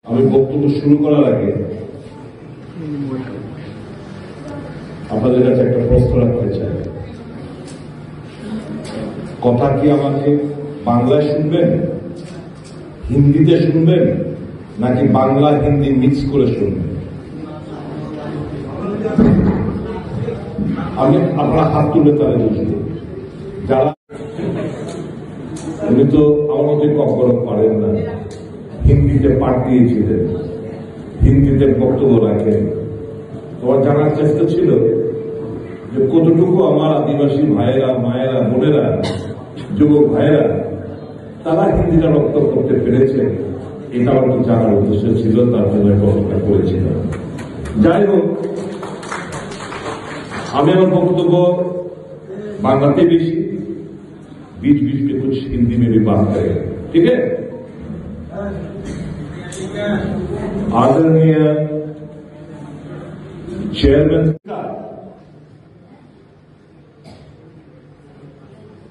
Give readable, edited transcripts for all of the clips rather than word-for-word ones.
আমি বক্তব্য শুরু করার আগে আপনাদের কাছে একটা প্রশ্ন রাখতে চাই। কথা কি আমাকে বাংলায় শুনবেন, হিন্দিতে শুনবেন, নাকি বাংলা হিন্দি মিক্স করে শুনবেন? আমি আপনারা হাত তুলে তাহলে বুঝবো। যারা উনি তো আমাদের কখনো পারেন না, হিন্দিতে পাঠ দিয়েছিলেন, হিন্দিতে বক্তব্য রাখেন। তোমার জানার চেষ্টা ছিল যে কতটুকু আমার আদিবাসী ভাইয়েরা, মায়েরা, বোনেরা, যুবক ভাইয়েরা তারা হিন্দিটা রপ্ত করতে পেরেছে, এটা আমার জানার উদ্দেশ্য ছিল, তার জন্য কথাটা করেছিলাম। যাই হোক, আমি আমার বক্তব্য बांग्लाते बेशी, बीच बीच में कुछ हिंदी में भी बात करें, ठीक है? आदरणीय चेयरमैन का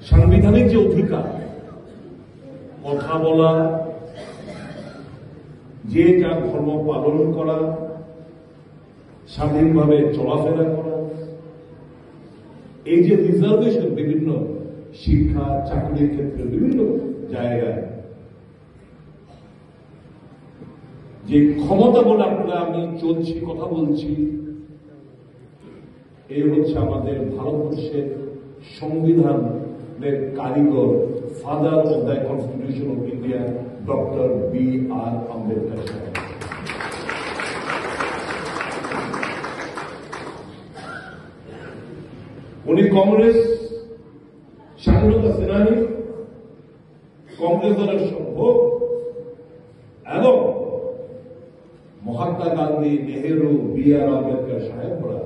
সাংবিধানিক যে অধিকার, কথা বলা, যে যার ধর্ম পালন করা, স্বাধীনভাবে চলাফেরা করা, এই যে রিজার্ভেশন বিভিন্ন শিক্ষা, চাকরির ক্ষেত্রে বিভিন্ন জায়গায় যে ক্ষমতা বলে আপনারা আমি চলছি, কথা বলছি, এই হচ্ছে আমাদের ভারতবর্ষের সংবিধানের কারিগর, father of the constitution of India, doctor B.R. Ambedkar সাহেব। উনি কংগ্রেস স্বাধীনতা সেনানী, কংগ্রেস দলের সভ্য এবং মহাত্মা গান্ধী, নেহেরু, B.R. আম্বেদকর সাহেবরা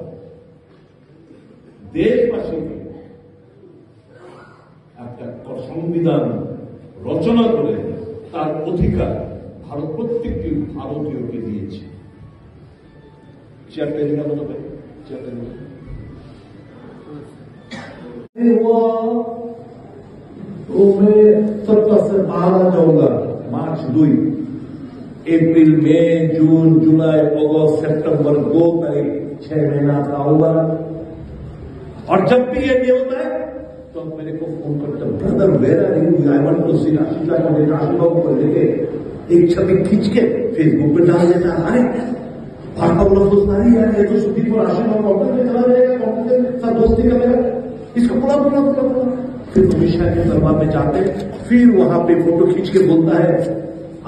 দেশবাসীকে একটা সংবিধান রচনা করে তার অধিকার ভারত প্রত্যেকটি ভারতীয়কে দিয়েছে। तो मैं सत्ता से बाहर आ जाऊंगा। मार्च 2, अप्रैल, मई, जून, जुलाई, अगस्त, सितंबर 2 तारीख 6 महीना का होगा। और जब भी ये नहीं होता है तो मेरे को फोन करते, brother where are you, I want to see Ashisha को देखा, आशीषा को लेके एक छवि खींच के फेसबुक पे डाल देता है। अरे भाजपा वाला सोचता है यार ये तो सुदीप और आशीषा कांग्रेस में चला जाएगा, कांग्रेस के साथ दोस्ती करेगा, इसको बुला बुला बुला बुला। फिर अमित शाह के दरबार में जाते, फिर वहां पे फोटो खींच के बोलता है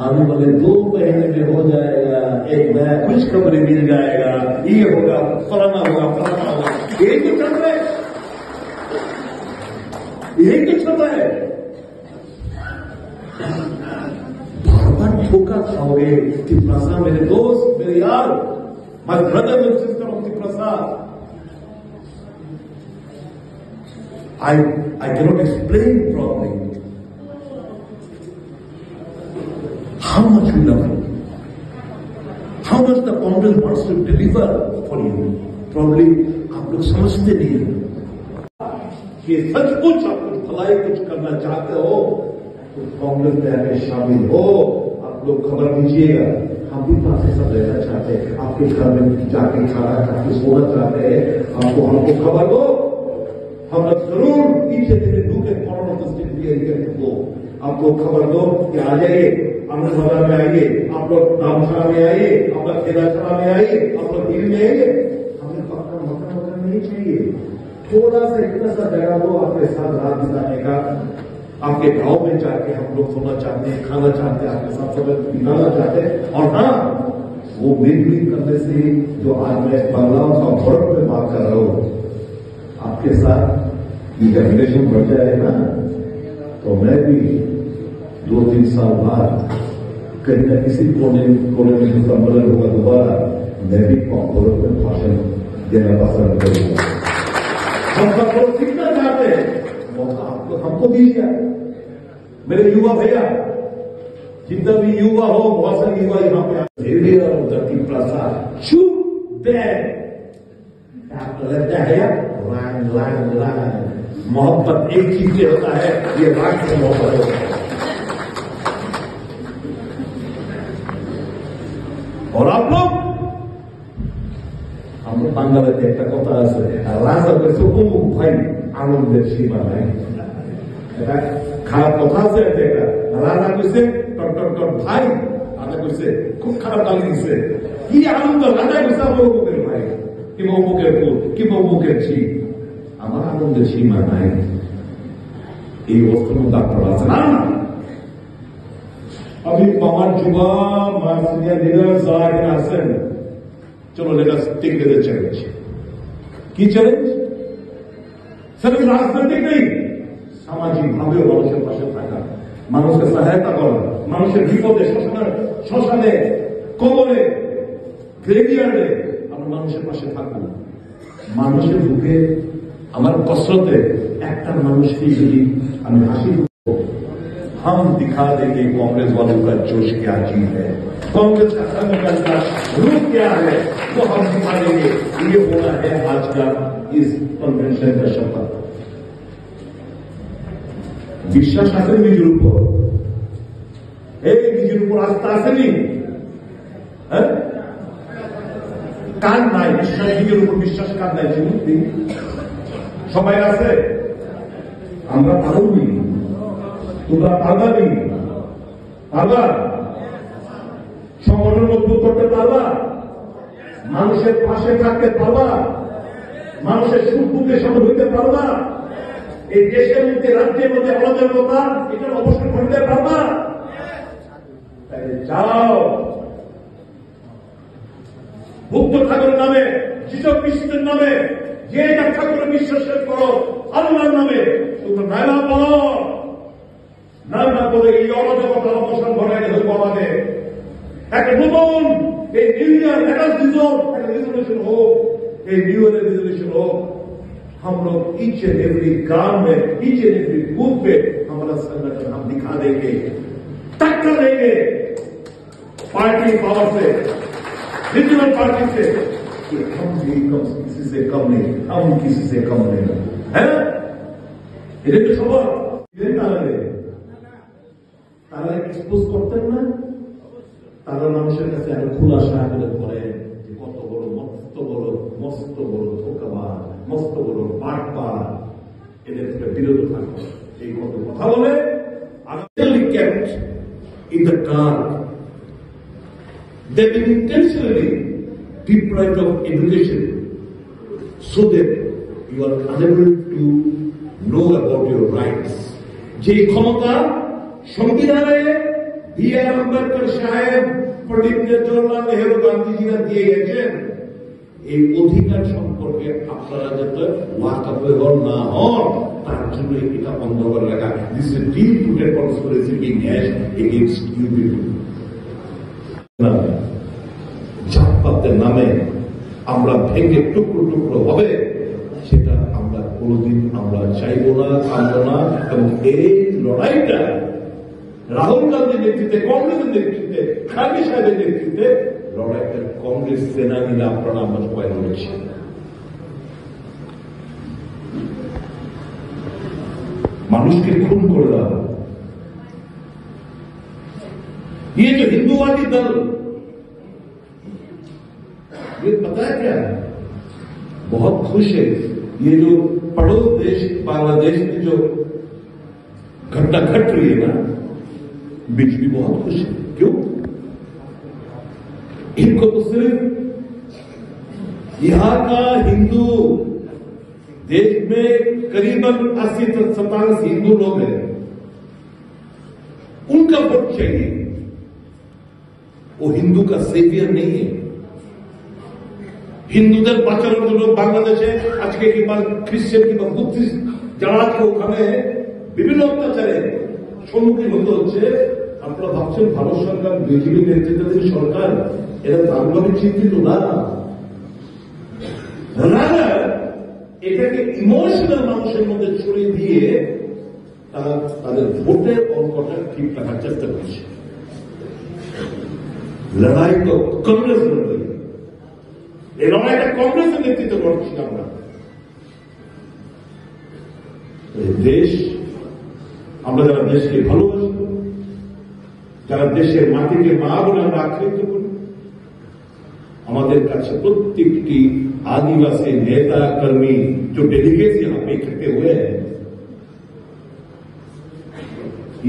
आने वाले 2 महीने में हो जाएगा, एक नया खुशखबरी मिल जाएगा, ये होगा, फलाना होगा, फलाना होगा। यही तो चल रहा है, यही तो चल रहा है। बार ठोका खाओगे। प्रसाद मेरे दोस्त, मेरे यार, my brother and sister of Prasad, I cannot explain properly how much we love you, how much the Congress wants to deliver for you. Probably आप लोग समझते नहीं हैं कि सचमुच आप कुछ भलाई कुछ करना चाहते हो तो कांग्रेस में आके शामिल हो। आप लोग खबर दीजिएगा, हम भी तो आपके साथ रहना चाहते हैं, आपके घर में जाके खाना खा के सोना चाहते हैं, आपको हमको खबर दो, हम लोग जरूर पीछे तेरे डूबे कॉर्नर ऑफ द स्टेट को आपको खबर दो कि आ जाइए, आनंद बाजार में आइए, आप लोग नामखाना में आइए, आप लोग खेलाछड़ा में आइए, आप लोग हिल में आइए। हमें पक्का मकान नहीं चाहिए, थोड़ा सा इतना सा जगह दो आपके साथ रात बिताने का। आपके गांव में जाके हम लोग सोना चाहते हैं, खाना चाहते हैं, आपके साथ समय बिताना चाहते हैं। और हाँ, वो मिलजुल करने से जो आज मैं बंगलाओं का भरत में बात कर रहा हूं, आपके साथ ये रिलेशन बढ़ जाए ना, तो मैं भी 2-3 साल बाद कहीं ना किसी कोने में जो सम्मेलन होगा दोबारा, मैं भी कांग्रेस में भाषण देना पसंद करूंगा। हम सब लोग सीखना चाहते हैं, मौका आपको हमको दीजिए। मेरे युवा भैया, जितना भी युवा हो, बहुत सारे युवा यहाँ पे प्रसाद चुप बैठ लगता है यार, मोहब्बत एक चीज से होता है, ये राष्ट्र मोहब्बत होता है। और आप लोग আমরা বাংলাতে একটা কথা আছে রাজা কইছে অমুক ভাই আনন্দের সীমা নাই এটা খারাপ কথা আছে এটা রাজা কইছে টট ভাই রাজা কইছে খুব খারাপ লাগিছে কি আনন্দ রাজা কইছে অমুকের ভাই কিংবা অমুকের পুত কিংবা অমুকের ছি আমার আনন্দের সীমা নাই এই অবস্থার মধ্যে আপনারা আছেন না अभी पवन जुबा मार्सिया लीडर जाहिर हसन चलो let us take the challenge की चैलेंज सिर्फ राजनीतिक नहीं सामाजिक भावे মানুষের পাশে থাকা মানুষকে সহায়তা করা মানুষের বিপদে শ্মশানে কবরে গ্রেভিয়ার্ডে আমরা মানুষের পাশে থাকবো মানুষের বুকে আমার কসরতে একটা মানুষকে যদি আমি হাসি हम दिखा देंगे कांग्रेस वालों का जोश क्या चीज है कांग्रेस का संगठन का रूप क्या है वो हम दिखा देंगे ये होना है आज का इस कन्वेंशन का शपथ विश्वास आते निजुर ऊपर निजुर ऊपर आस्था आसेनी कान নাই বিশ্বাস নিজের উপর বিশ্বাস কার নাই চিনি সবাই আছে আমরা পারবি তোমরা পারবানি পারবা সংগঠন মজবুত করতে পারবা মানুষের পাশে থাকতে পারবা মানুষের সুখ দুঃখের সাথে হইতে পারবা এই দেশের মধ্যে রাজ্যের মধ্যে অরাজকতা এটার অবসান করতে পারবা যাও বুদ্ধ ঠাকুরের নামে যিশু খ্রিস্টের নামে যে ঠাকুরের বিশ্বাস করো আল্লাহর নামে তোমরা নালা বলো না করে এই অরাজকতার অবসান ঘটাই হইব আমাদের একটা নতুন এই নিউ ইয়ার रेजोल्यूशन हो এই নিউ ইয়ার रेजोल्यूशन हो हम लोग ईच एंड एवरी गांव में ईच एंड एवरी बूथ पे हमारा संगठन हम दिखा देंगे टक्कर देंगे पार्टी पावर से रीजनल पार्टी से कि हम भी किसी से कम नहीं हम किसी से कम नहीं है এটা তো সবার তারা এক্সপোজ করতেন না তারা মানুষের কাছে আরো খোলাসা করে বলেন যে কত বড় মস্ত বড় ধোকাবাজ মস্ত বড় বাটপার এদের থেকে বিরত থাকবে এই কত কথা বলে actually kept in the dark. They've been intentionally deprived of education so that you are unable to know about your rights. যে ক্ষমতা সংবিধানে বি.আর. আম্বেদকর সাহেব পণ্ডিত জওহরলাল নেহরু গান্ধীজিরা দিয়ে গেছেন এই অধিকার সম্পর্কে আপনারা যাতে ওয়াকিবহাল না হন তার জন্য এটা বন্ধ করে রাখা this is deep rooted conspiracy being hatched against you people জাতপাতের নামে আমরা ভেঙে টুকরো টুকরো হবে সেটা আমরা কোনোদিন আমরা চাইব না চাইব না এবং এই লড়াইটা রাহুল গান্ধীর নেতৃত্বে কংগ্রেসের নেতৃত্বে খাগি সাহেবের নেতৃত্বে লড়াইটা কংগ্রেস সেনা মিলে আপনারা আমরা সবাই লড়েছি মানুষকে খুন করে দেওয়া ये जो हिंदुवादी दल ये पता है क्या है बहुत खुश है ये जो पड़ोस देश बांग्लादेश में जो घटना घट रही है ना बीजेपी बहुत खुश है क्यों इनको तो सिर्फ यहां का हिंदू देश में करीबन 80-87 हिंदू लोग हैं उनका वोट चाहिए वो हिंदू का सेवियर नहीं है হিন্দুদের বাঁচানোর জন্য বাংলাদেশে আজকে কিংবা খ্রিস্টান কিংবা বুদ্ধিস্ট যারা আছে ওখানে বিভিন্ন অত্যাচারে সম্মুখীন হতে হচ্ছে আপনারা ভাবছেন ভারত সরকার বিজেপি নেতৃত্বাধীন সরকার এরা তারভাবে চিন্তিত না এটাকে ইমোশনাল মানুষের মধ্যে ছড়িয়ে দিয়ে তারা তাদের ভোটের অঙ্কটা ঠিক রাখার চেষ্টা করছে লড়াই তো কংগ্রেস লড়াই এই লড়াইটা কংগ্রেসের নেতৃত্ব করছি আমরা দেশ আমরা যারা দেশকে ভালোবাসি যারা দেশের মাটিকে মা বলে আমরা আখ্যায়িত করি আমাদের কাছে প্রত্যেকটি आदिवासी नेता कर्मी जो डेलीगेट्स यहां पे इकट्ठे हुए हैं,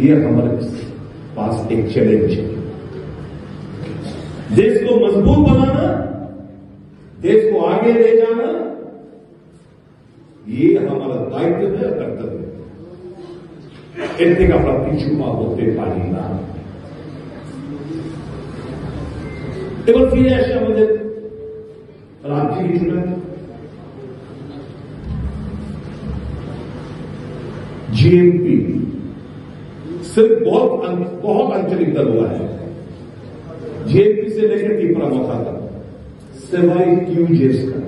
ये हमारे पास एक चैलेंज है। देश को मजबूत बनाना, देश को आगे ले जाना, ये हमारा दायित्व है, कर्तव्य है। इतने का प्रतिष्ठा होते पारी ना এবার ফিরে আসে আমাদের राज्य की चुनाव। जीएमपी सिर्फ बहुत आंचलिक दल हुआ है। जीएमपी से लेकर त्रिपुरा मथा तक सिवाय क्यूजेएस का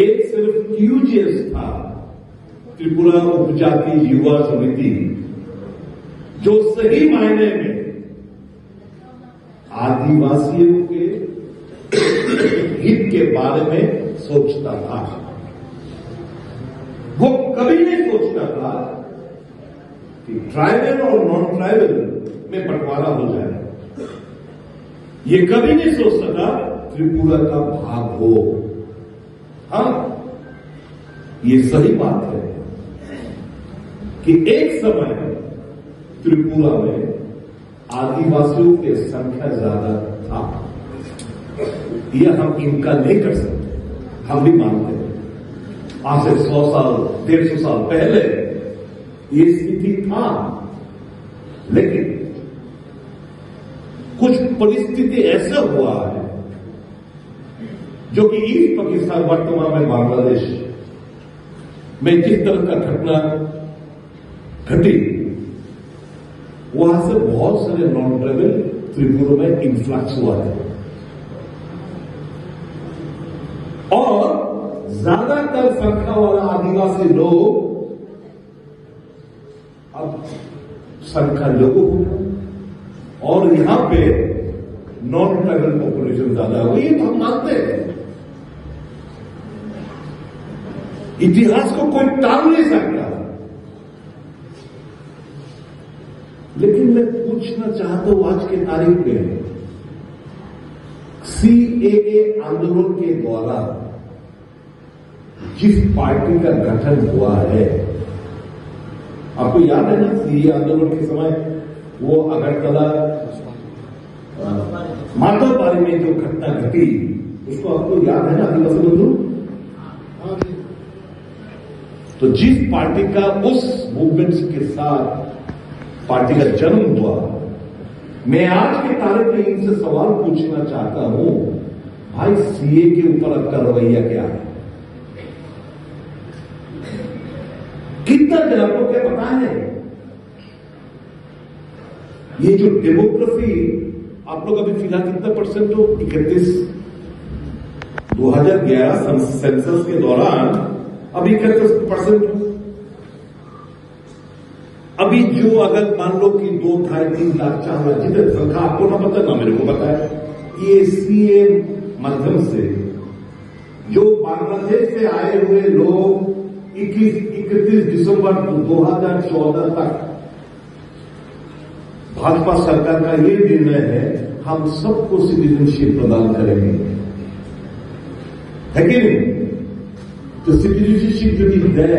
एक सिर्फ क्यूजेएस था, त्रिपुरा उपजाति युवा समिति, जो सही मायने में आदिवासियों के हित के बारे में सोचता था। वो कभी नहीं सोचता था कि ट्राइबल और नॉन ट्राइबल में बंटवारा हो जाए। ये कभी नहीं सोचता था त्रिपुरा का भाग हो। हाँ, ये सही बात है कि एक समय त्रिपुरा में आदिवासियों की संख्या ज्यादा था। यह हम इनकार नहीं कर सकते, हम भी मानते हैं। आज से 100 साल 150 साल पहले ये स्थिति था, लेकिन कुछ परिस्थिति ऐसा हुआ है जो कि ईस्ट पाकिस्तान, वर्तमान में बांग्लादेश में जिस तरह का घटना घटी, वहां से बहुत सारे नॉन ट्राइबल त्रिपुरा में इन्फ्लक्स हुआ है और ज्यादातर संख्या वाला आदिवासी लोग अब संख्या लोगों को और यहां पे नॉन ट्राइबल पॉपुलेशन ज्यादा हुई, ये तो हम मानते हैं। इतिहास को कोई टाल नहीं सकता। लेकिन मैं पूछना चाहता हूं, आज के तारीख में सीएए आंदोलन के द्वारा जिस पार्टी का गठन हुआ है, आपको याद है ना, सीएए आंदोलन के समय वो अगरतला माधवबारी में जो घटना घटी, उसको आपको याद है ना, आदिवासी बंधु? तो जिस पार्टी का उस मूवमेंट के साथ पार्टी का जन्म हुआ, मैं आज के तारीख में इनसे सवाल पूछना चाहता हूं, भाई सीए के ऊपर आपका रवैया क्या है? कितना जन आपको क्या पता है? ये जो डेमोग्राफी आप लोग अभी फिलहाल कितना परसेंट हो? 31 2011 सेंसस के दौरान अभी 31% हो। अभी जो अगर मान लो कि 2, 2.5, 3 लाख 4 लाख जितने संख्या आपको ना पता ना मेरे को पता है, ये सीए माध्यम से जो बांग्लादेश से आए हुए लोग 31 दिसंबर 2014 तक भाजपा सरकार का ये निर्णय है, हम सबको सिटीजनशिप प्रदान करेंगे, है कि नहीं? तो सिटीजनशिप यदि है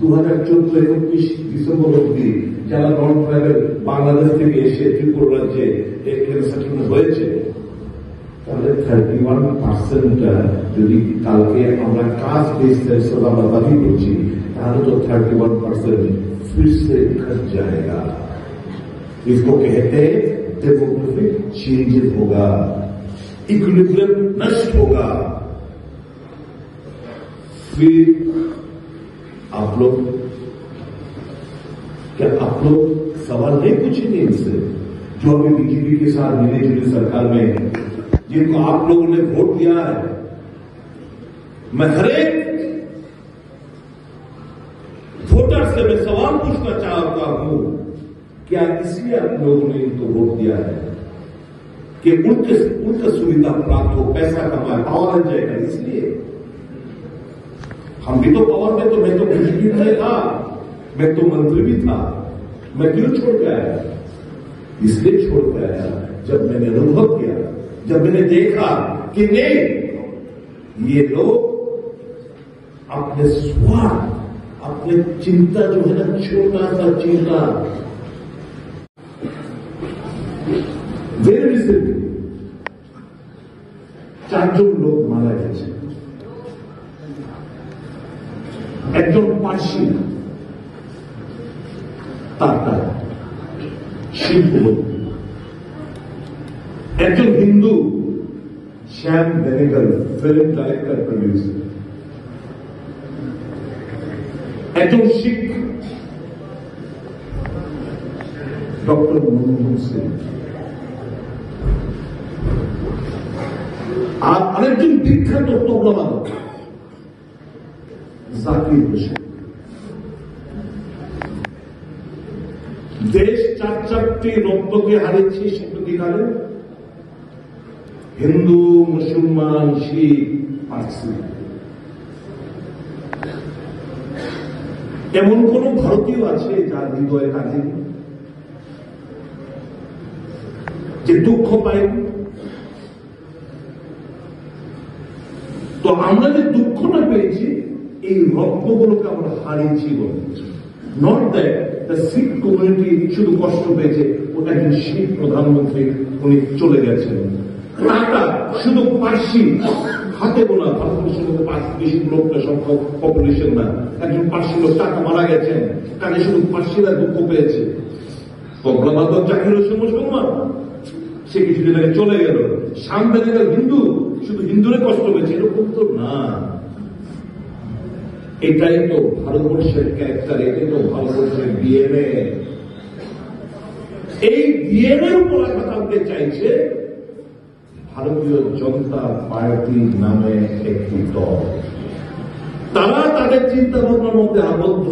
2014-21 ডিসেম্বর অবধি যারা নন ট্রাইবেল বাংলাদেশ থেকে এসে ত্রিপুরা রাজ্যে এখানে সেটেলমেন্ট হয়েছে, তাহলে 31% যদি কালকে আমরা কাস্ট বেস সেন্সাস আমরা দাবি করছি, তাহলে তো 31% फिर से घट जाएगा। इसको कहते हैं डेमोग्राफिक चेंजेस होगा, इक्विलिब्रियम नष्ट होगा। फिर आप लोग सवाल नहीं पूछेंगे इनसे, जो अभी बीजेपी के साथ मिली जुली सरकार में जिनको आप लोगों ने वोट दिया है? मैं हर एक वोटर से मैं सवाल पूछना चाहता हूं, क्या इसलिए आप लोगों ने इनको वोट दिया है कि उनका सुविधा प्राप्त हो, पैसा कमाए, पावर आ जाएगा? इसलिए हम भी तो पावर में, तो मैं तो बीजेपी में था, मैं तो मंत्री भी था, मैं क्यों छोड़ के आया? इसलिए छोड़ के आया जब मैंने अनुभव किया जब मैंने देखा कि नहीं, ये लोग अपने स्वार्थ, अपने चिंता जो है ना, छोटा सा चिंता, वेरी रिसेंटली 4 লোক মারা গেছে। একজন পার্সি, তার শিল্পপতি, একজন হিন্দু শ্যাম বেনেগল, ফিল্ম ডাইরেক্টর প্রডিউসার, একজন শিখ ডক্টর মনমোহন সিং, আর আরেকজন বিখ্যাত তবলাবাদক জাকির হোসেন। দেশ 4টি রত্নকে হারিয়েছে সেগুলি কারণে হিন্দু, মুসলমান, শিখ, পার্সি। এমন কোন ভারতীয় আছে যার হৃদয়ে কাঁদেনি, যে দুঃখ পায়নি? তো আমরা যে দুঃখটা পেয়েছি, এই রত্নগুলোকে আমরা হারিয়েছি বলে। Not that the Sikh community শুধু কষ্ট পেয়েছে, ওটা একজন শিখ প্রধানমন্ত্রী, উনি চলে গেছেন। টাকা শুধু পার্সি, হাতে গোনা, ভারতবর্ষের মধ্যে বেশি লোকটা সংখ্যক পপুলেশন না, একজন পার্সি লোক টাকা মারা গেছেন, কাজে শুধু পার্সিরা দুঃখ পেয়েছে। তবলাবাদক জাকির হোসেন মুসলমান, সে কিছুদিন আগে চলে গেল। শ্যাম বেনেগল হিন্দু, শুধু হিন্দুরে কষ্ট পেয়েছে, এরকম তো না। এটাই তো ভারতবর্ষের ক্যারেক্টার, এটাই তো ভারতবর্ষের ডিএনএ। এই ডিএনএ উপর কথা বলতে চাইছে ভারতীয় জনতা পার্টি নামে একটি দল। তারা তাদের চিন্তা ভাবনার মধ্যে আবদ্ধ,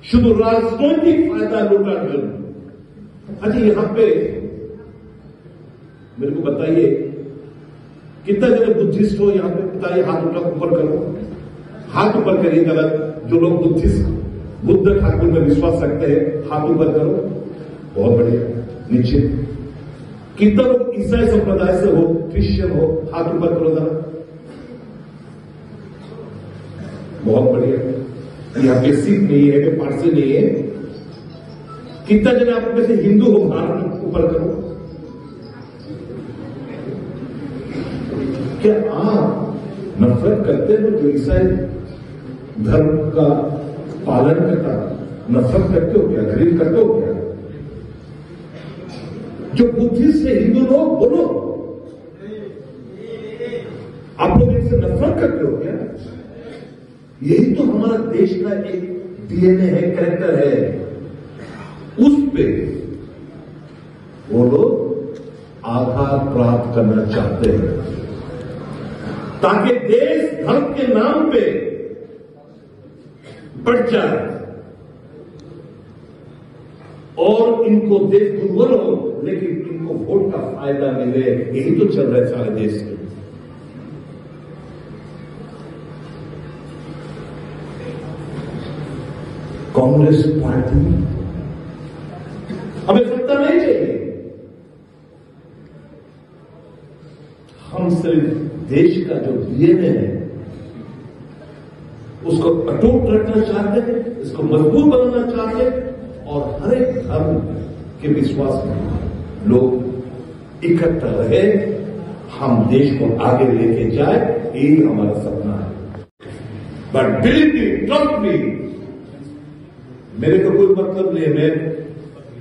শুধু রাজনৈতিক फायदा लूटाর জন্য। अच्छा, यहां पे मेरे को बताइए कितना जगह बुद्धिस्ट हो यहां पे? बताइए, हाथ उठा, ऊपर करो, हाथ ऊपर करिए। गलत जो लोग बुद्धिस्ट, बुद्ध ठाकुर में विश्वास रखते हैं, हाथ ऊपर करो। बहुत बढ़िया। नीचे कितना लोग ईसाई संप्रदाय से हो, क्रिश्चियन हो, हाथ ऊपर करो जरा। बहुत बढ़िया। यहाँ पे सिख नहीं है, पारसी नहीं है। कितना जगह आप में से हिंदू हो, हाथ ऊपर करो। क्या आप नफरत करते हो जो ईसाई धर्म का पालन करता? नफरत करते हो क्या? घृणा करते हो क्या? जो बुद्धिस्ट से हिंदू लोग, बोलो, आप लोग इनसे नफरत करते हो क्या? यही तो हमारा देश का एक डीएनए है, कैरेक्टर है। उस पे वो लोग आधार प्राप्त करना चाहते हैं, ताकि देश धर्म के नाम पे बढ़ जाए और इनको देश दुर्बल हो, लेकिन इनको वोट का फायदा मिले। यही तो चल रहा है सारे देश में। कांग्रेस पार्टी हमें सत्ता नहीं चाहिए, हम सिर्फ देश का जो डीएनए है उसको अटूट रखना चाहते हैं, इसको मजबूत बनाना चाहते हैं, और हर एक धर्म के विश्वास में लोग इकट्ठा रहे, हम देश को आगे लेके जाए, यही हमारा सपना है। But believe me, trust me, मेरे को कोई मतलब नहीं है।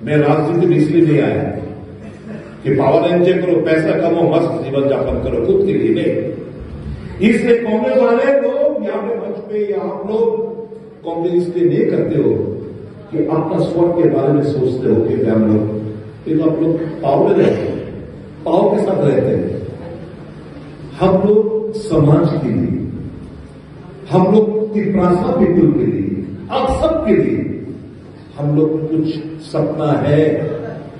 मैं राजनीति में इसलिए नहीं आया कि पावर एंजॉय करो, पैसा कमाओ, मस्त जीवन यापन करो, खुद के लिए नहीं। इसलिए कांग्रेस वाले लोग यहाँ पे मंच पे, या आप लोग कांग्रेस इसलिए नहीं करते हो कि अपना स्वर्ग के बारे में सोचते हो कि हम लोग, तो आप लोग पावर में रहते हैं, पावर के साथ रहते हैं। हम लोग समाज के लिए, हम लोग तिपरासा पीपुल के लिए, आप सबके लिए हम लोग कुछ सपना है।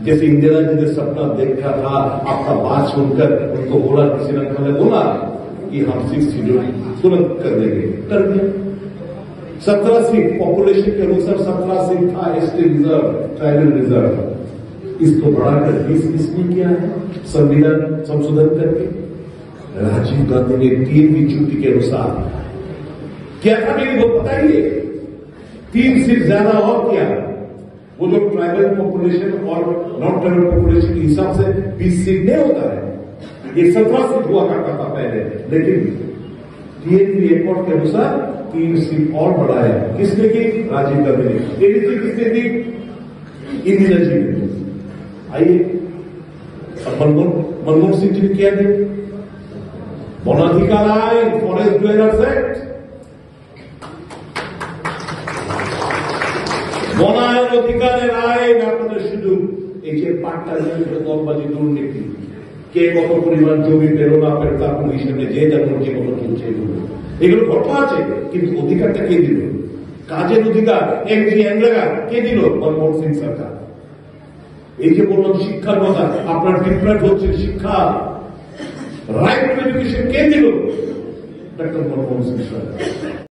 जैसे इंदिरा जी ने सपना देखा था, आपका बात सुनकर उनको बोला, किसी ने बोला कि हम 6 सीटों तुरंत कर देंगे, कर दिया। 17 सीट पॉपुलेशन के अनुसार 17 सीट था एसटी रिजर्व, ट्राइबल रिजर्व। इसको बढ़ाकर 20 में किया है संविधान संशोधन करके। राजीव गांधी ने 3वीं चुट्टी के अनुसार क्या था मेरी वो बताइए, 3 से ज्यादा और क्या, वो जो ट्राइबल पॉपुलेशन और नॉन ट्राइबल पॉपुलेशन के हिसाब से 20 सीट नहीं होता है, ये 17 सीट हुआ करता था पहले, लेकिन टीएनपी एक्ट के अनुसार 3 सीट और बढ़ाया। किसने की? राजीव गांधी ने। किसने दी? इंदिरा जी ने। आइए अब मनमोहन सिंह जी ने किया नहीं। वनाधिकार आइन, फॉरेस्ट डुएलर्स एक्ट, বনায়ন অধিকারের আইন আপনাদের শুধু এই যে পাট্টা দলবাজি দুর্নীতি, কে কত পরিমাণ জমি পেল না পেল তার কোনো হিসেবে যে যেমন যে কত চলছে এগুলো ঘটনা আছে, কিন্তু অধিকারটা কে দিল? কাজের অধিকার এমজি এনরেগা কে দিল? মনমোহন সিং সরকার। এই যে বললাম শিক্ষার কথা, আপনার ডিপ্লয়েড হচ্ছে শিক্ষা, রাইট টু এডুকেশন কে দিল? ডক্টর মনমোহন সিং সরকার।